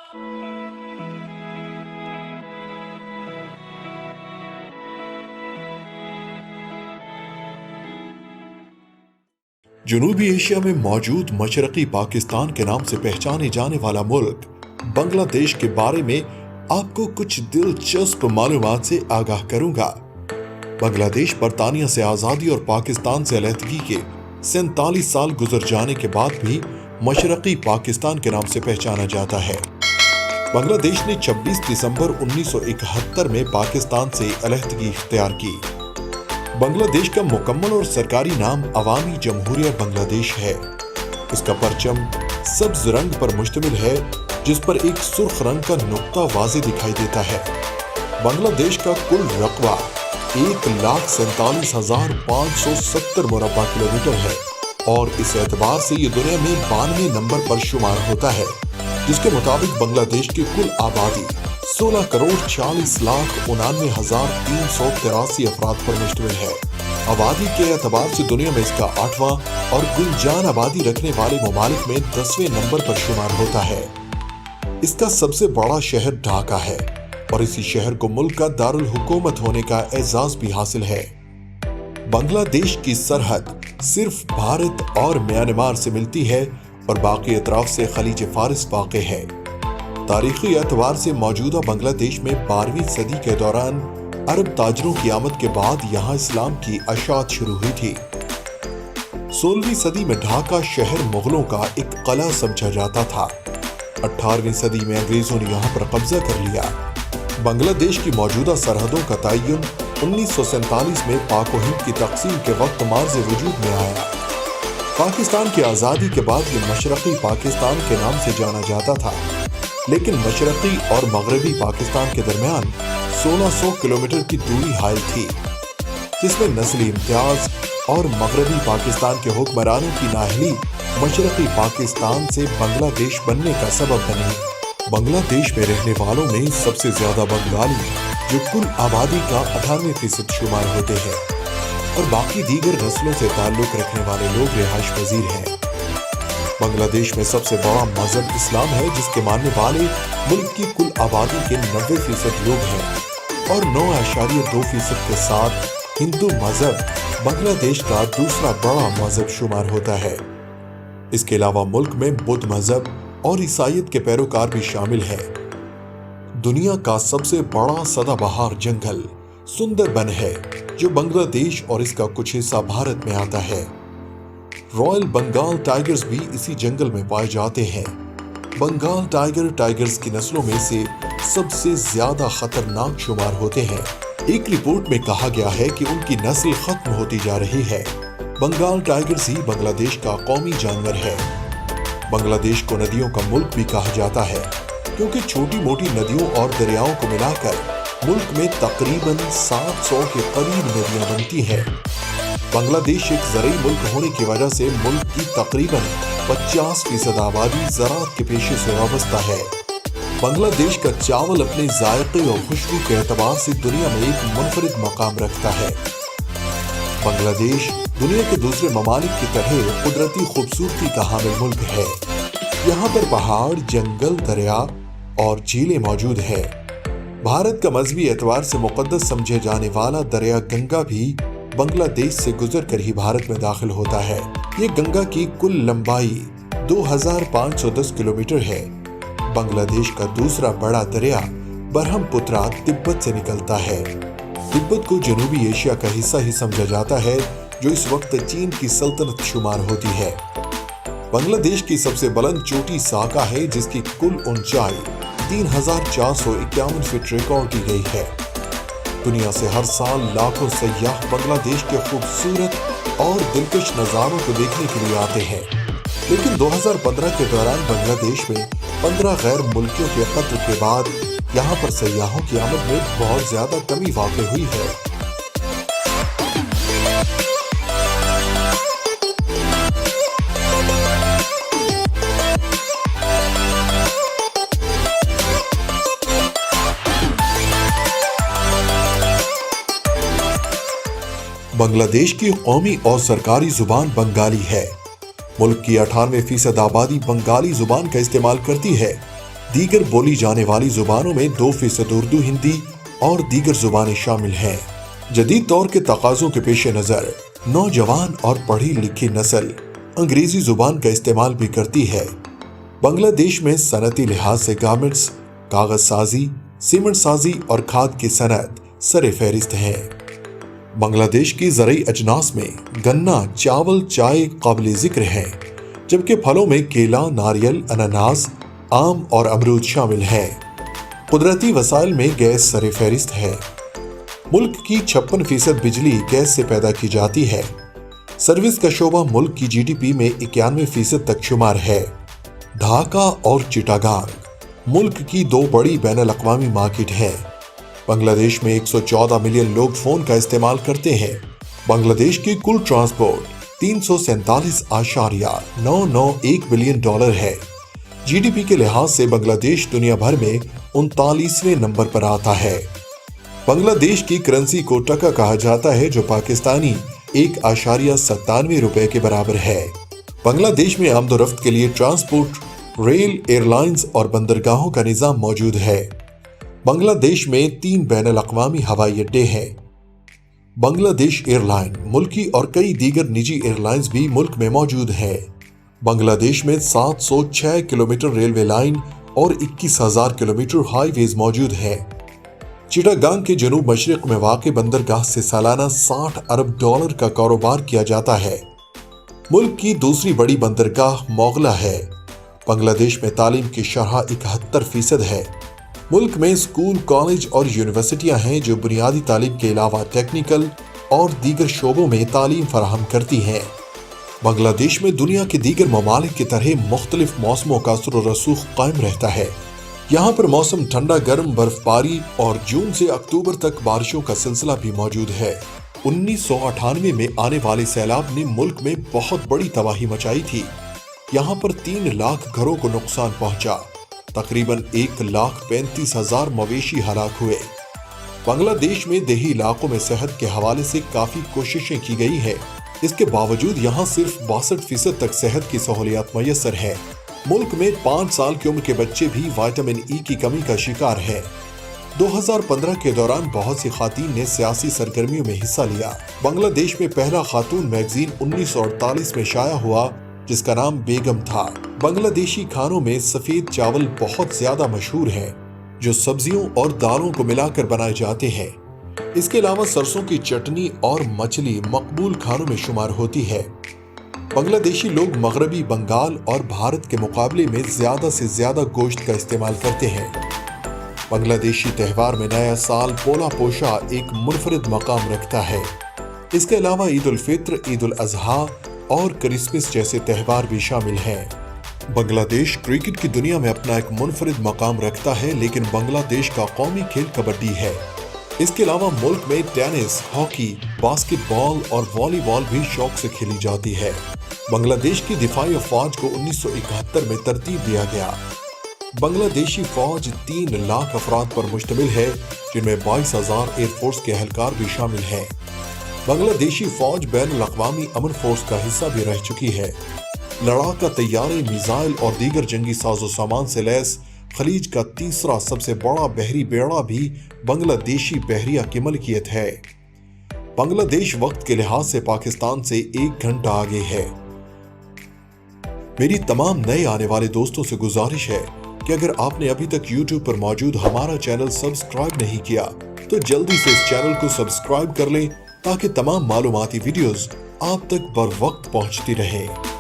जनूबी एशिया में मौजूद मशरकी पाकिस्तान के नाम से पहचाने जाने वाला मुल्क बांग्लादेश के बारे में आपको कुछ दिलचस्प मालूमात से आगाह करूंगा। बांग्लादेश बरतानिया से आजादी और पाकिस्तान से अलहदगी के 47 साल गुजर जाने के बाद भी मशरकी पाकिस्तान के नाम से पहचाना जाता है। बांग्लादेश ने 26 दिसंबर 1971 में पाकिस्तान से अलहदगी इख्तियार की। बांग्लादेश का मुकम्मल और सरकारी नाम अवामी जमहूरिया बांग्लादेश है। इसका परचम सब्ज रंग पर मुश्तमिल है, जिस पर एक सुर्ख रंग का नुक्ता वाज़े दिखाई देता है। बांग्लादेश का कुल रकबा 1,47,570 मुरब्बा किलोमीटर है और इस एतबार से ये दुनिया में 92 नंबर पर शुमार होता है, जिसके मुताबिक बांग्लादेश की कुल आबादी 16,49,383 अफराद पर मुश्तमिल है। आबादी के एतबार से दुनिया में इसका 8वां और गुंजान आबादी रखने वाले ममालिक में 10वें नंबर पर शुमार होता है। इसका सबसे बड़ा शहर ढाका है और इसी शहर को मुल्क का दारुल हुकूमत होने का एजाज भी हासिल है। बांग्लादेश की सरहद सिर्फ भारत और म्यांमार से मिलती है और बाकी अतराफ से खलीज फारिस वाक़े है। तारीखी एतबार से मौजूदा बांग्लादेश में 12वीं सदी के दौरान अरब ताजरों की आमद के बाद यहाँ इस्लाम की अशात शुरू हुई थी। 16वीं सदी में ढाका शहर मुगलों का एक किला समझा जाता था। 18वीं सदी में अंग्रेजों ने यहाँ पर कब्जा कर लिया। बांग्लादेश की मौजूदा सरहदों का तयन 1947 में पाक व हिंद की तकसीम के वक्त मार्ज़ वजूद में आया। पाकिस्तान की आज़ादी के बाद ये मशरक़ी पाकिस्तान के नाम से जाना जाता था, लेकिन मशरक़ी और मगरबी पाकिस्तान के दरमियान 1600 किलोमीटर की दूरी हायल थी, जिसमें नस्ली इम्तियाज और मगरबी पाकिस्तान के हुक्मरानों की नाअहली मशरक़ी पाकिस्तान से बांग्लादेश बनने का सबब बनी। बांग्लादेश में रहने वालों में सबसे ज्यादा बंगाली, जो कुल आबादी का 98% शुमार होते हैं, और बाकी दीगर नस्लों से ताल्लुक रखने वाले लोग रिहाइश पजीर हैं। बांग्लादेश में सबसे बड़ा मजहब इस्लाम है, जिसके मानने वाले मुल्क की कुल आबादी के 90% लोग हैं, और 9.2% के साथ हिंदू मजहब बांग्लादेश का दूसरा बड़ा मजहब शुमार होता है। इसके अलावा मुल्क में बुद्ध मजहब और ईसाईयत के पैरोकार भी शामिल है। दुनिया का सबसे बड़ा सदाबहार जंगल सुंदरबन है, जो बांग्लादेश और इसका कुछ हिस्सा भारत में आता है। रॉयल बंगाल टाइगर्स भी इसी जंगल में पाए जाते हैं। बंगाल टाइगर्स की नस्लों में से सबसे ज्यादा खतरनाक शुमार होते हैं। एक रिपोर्ट में कहा गया है कि उनकी नस्ल खत्म होती जा रही है। बंगाल टाइगर्स ही बांग्लादेश का कौमी जानवर है। बांग्लादेश को नदियों का मुल्क भी कहा जाता है, क्योंकि छोटी मोटी नदियों और दरियाओं को मिलाकर मुल्क में तकरीबन 700 के करीब नदियां बनती हैं। बांग्लादेश एक ज़राई मुल्क होने की वजह से मुल्क की तकरीबन 50% आबादी ज़राअत के पेशे से वाबस्ता है। बांग्लादेश का चावल अपने जायके और खुशबू के एतबार से दुनिया में एक मुनफरिद मकाम रखता है। बांग्लादेश दुनिया के दूसरे ममालिक की तरह कुदरती खूबसूरती का हामिल मुल्क है। यहाँ पर पहाड़, जंगल, दरिया और झीलें मौजूद है। भारत का मजहबी एतबार से मुकद्दस समझे जाने वाला दरिया गंगा भी बांग्लादेश से गुजरकर ही भारत में दाखिल होता है। ये गंगा की कुल लंबाई 2510 किलोमीटर है। बांग्लादेश का दूसरा बड़ा दरिया ब्रह्मपुत्रा तिब्बत से निकलता है। तिब्बत को जनूबी एशिया का हिस्सा ही समझा जाता है, जो इस वक्त चीन की सल्तनत शुमार होती है। बांग्लादेश की सबसे बुलंद चोटी साका है, जिसकी कुल ऊंचाई 3451 फीट रिकॉर्ड की गई है। दुनिया से हर साल लाखों सयाह बांग्लादेश के खूबसूरत और दिलकश नज़ारों को देखने के लिए आते हैं, लेकिन 2015 के दौरान बांग्लादेश में 15 गैर मुल्कियों के कत्ल के बाद यहाँ पर सयाहों की आमद में बहुत ज्यादा कमी वाक़ हुई है। बांग्लादेश की कौमी और सरकारी जुबान बंगाली है। मुल्क की 98% आबादी बंगाली जुबान का इस्तेमाल करती है। दीगर बोली जाने वाली जुबानों में 2% उर्दू, हिंदी और दीगर जुबानें शामिल हैं। जदीद दौर के तकाज़ों के पेश नज़र नौजवान और पढ़ी लिखी नस्ल अंग्रेजी जुबान का इस्तेमाल भी करती है। बांग्लादेश में सनती लिहाज से गारमेंट्स, कागज साजी, सीमेंट साजी और खाद की सनत सरे फहरिस्त है। बांग्लादेश की ज़रई अजनास में गन्ना, चावल, चाय काबिल जिक्र है, जबकि फलों में केला, नारियल, अनानास, आम और अमरूद शामिल हैं। कुदरती वसाइल में गैस सरे फहरिस्त है। मुल्क की 56% बिजली गैस से पैदा की जाती है। सर्विस का शोबा मुल्क की जीडीपी में 91% तक शुमार है। ढाका और चिटागांग मुल्क की 2 बड़ी बैनुल-अक़वामी मार्केट हैं। बांग्लादेश में 114 मिलियन लोग फोन का इस्तेमाल करते हैं। बांग्लादेश की कुल ट्रांसपोर्ट 347.991 बिलियन डॉलर है। जीडीपी के लिहाज से बांग्लादेश दुनिया भर में 39वें नंबर पर आता है। बांग्लादेश की करेंसी को टका कहा जाता है, जो पाकिस्तानी 1.97 रुपए के बराबर है। बांग्लादेश में आमदोरफ्त के लिए ट्रांसपोर्ट, रेल, एयरलाइंस और बंदरगाहों का निजाम मौजूद है। बांग्लादेश में 3 बैनुल-अक़वामी हवाई अड्डे हैं। बांग्लादेश एयरलाइन, मुल्की और कई दीगर निजी एयरलाइंस भी मुल्क में मौजूद हैं। बांग्लादेश में 706 किलोमीटर रेलवे लाइन और 21,000 किलोमीटर हाईवेज मौजूद हैं। चिटागांग के जनूब मशरिक में वाक़ बंदरगाह से सालाना $60 अरब का कारोबार किया जाता है। मुल्क की दूसरी बड़ी बंदरगाह मोगला है। बांग्लादेश में तालीम की शरह 71% है। मुल्क में स्कूल, कॉलेज और यूनिवर्सिटियां हैं जो बुनियादी तालीम के अलावा टेक्निकल और दीगर शोबों में तालीम फराहम करती हैं। बांग्लादेश में दुनिया के दीगर ममालिक की तरह मुख्तलिफ मौसमों का असर और रसूख कायम रहता है। यहाँ पर मौसम ठंडा, गर्म, बर्फबारी और जून से अक्टूबर तक बारिशों का सिलसिला भी मौजूद है। 1998 में आने वाले सैलाब ने मुल्क में बहुत बड़ी तबाही मचाई थी। यहाँ पर 3 लाख घरों को नुकसान पहुंचा। तकरीबन 1,35,000 मवेशी हलाक हुए। बांग्लादेश में देही इलाकों में सेहत के हवाले से काफी कोशिशें की गई है। इसके बावजूद यहाँ सिर्फ 62% तक सेहत की सहूलियात मैसर है। मुल्क में 5 साल की उम्र के बच्चे भी विटामिन ई की कमी का शिकार हैं। 2015 के दौरान बहुत सी खातून ने सियासी सरगर्मियों में हिस्सा लिया। बांग्लादेश में पहला खातून मैगजीन 1948 में शाया हुआ, जिसका नाम बेगम था। बांग्लादेशी खानों में सफेद चावल बहुत ज्यादा मशहूर है, जो सब्जियों और दालों को मिलाकर बनाए जाते हैं। इसके अलावा सरसों की चटनी और मछली मकबूल खानों में शुमार होती है। बांग्लादेशी लोग मगरबी बंगाल और भारत के मुकाबले में ज्यादा से ज्यादा गोश्त का इस्तेमाल करते हैं। बांग्लादेशी त्योहार में नया साल पोला पोशा एक मुनफरिद मकाम रखता है। इसके अलावा ईद उल फित्र, ईद उल अजहा और क्रिसमस जैसे त्योहार भी शामिल हैं। बांग्लादेश क्रिकेट की दुनिया में अपना एक मुनफरिद मकाम रखता है, लेकिन बांग्लादेश का कौमी खेल कबड्डी है। इसके अलावा मुल्क में टेनिस, हॉकी, बास्केटबॉल और वॉलीबॉल भी शौक से खेली जाती है। बांग्लादेश की दिफाई फौज को 1971 में तरतीब दिया गया। बांग्लादेशी फौज 3 लाख अफराद पर मुश्तमिल है, जिनमें 22,000 एयरफोर्स के एहलकार भी शामिल हैं। बांग्लादेशी फौज बैनुल-अक़वामी अमन फोर्स का हिस्सा भी रह चुकी है। लड़ाका तैयारे, मिसाइल और दीगर जंगी साजो सामान से लैस खलीज का तीसरा सबसे बड़ा बहरी बेड़ा भी बांग्लादेशी बहरिया की मलकियत है। बांग्लादेश वक्त के लिहाज से पाकिस्तान से 1 घंटा आगे है। मेरी तमाम नए आने वाले दोस्तों से गुजारिश है कि अगर आपने अभी तक YouTube पर मौजूद हमारा चैनल सब्सक्राइब नहीं किया तो जल्दी से इस चैनल को सब्सक्राइब कर लें, ताकि तमाम मालूमाती वीडियोस आप तक बर वक्त पहुंचती रहें।